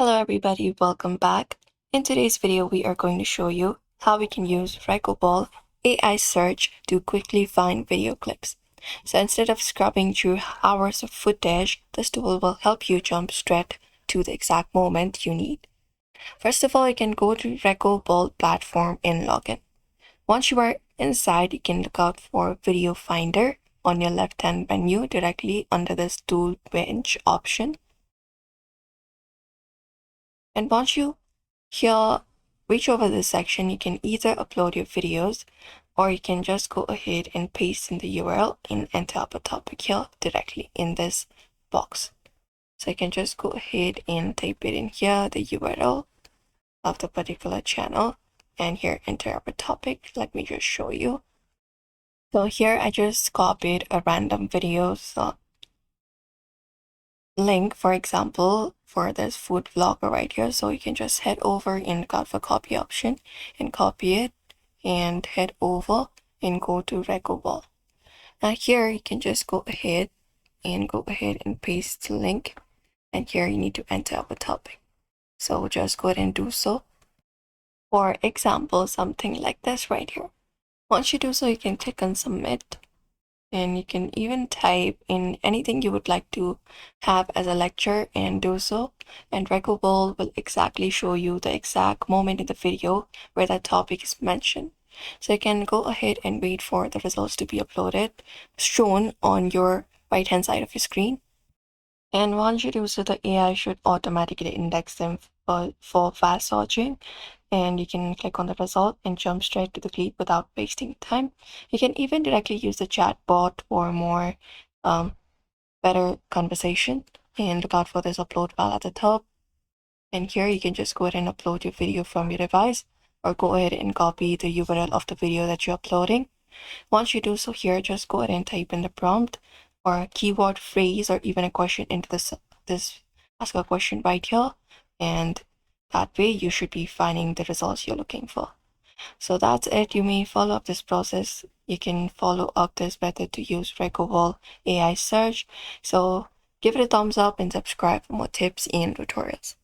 Hello everybody, welcome back. In today's video, we are going to show you how we can use Ragobble AI Search to quickly find video clips. So instead of scrubbing through hours of footage, this tool will help you jump straight to the exact moment you need. First of all, you can go to Ragobble platform and log in. Once you are inside, you can look out for Video Finder on your left-hand menu directly under this tool bench option. And once you reach over this section, you can either upload your videos or you can just go ahead and paste in the URL and enter up a topic here directly in this box. So you can just go ahead and type it in here, the URL of the particular channel, and here enter up a topic. Let me just show you. So here I just copied a random video link, for example, for this food vlogger right here. So you can just head over and go for copy option and copy it and head over and go to Ragobble. Now here you can just go ahead and paste the link, and here you need to enter up a topic. So just go ahead and do so. For example, something like this right here. Once you do so, you can click on submit. And you can even type in anything you would like to have as a lecture and do so. And Ragobble will exactly show you the exact moment in the video where that topic is mentioned. So you can go ahead and wait for the results to be uploaded, shown on your right hand side of your screen. And once you do so, the AI should automatically index them for fast searching. And you can click on the result and jump straight to the clip without wasting time. You can even directly use the chat bot for more better conversation, and look out for this upload file at the top. And here you can just go ahead and upload your video from your device, or go ahead and copy the URL of the video that you're uploading. Once you do so here, just go ahead and type in the prompt or a keyword phrase or even a question into this ask a question right here, and that way you should be finding the results you're looking for. So that's it. You may follow up this process. You can follow up this method to use Ragobble AI Search. So give it a thumbs up and subscribe for more tips and tutorials.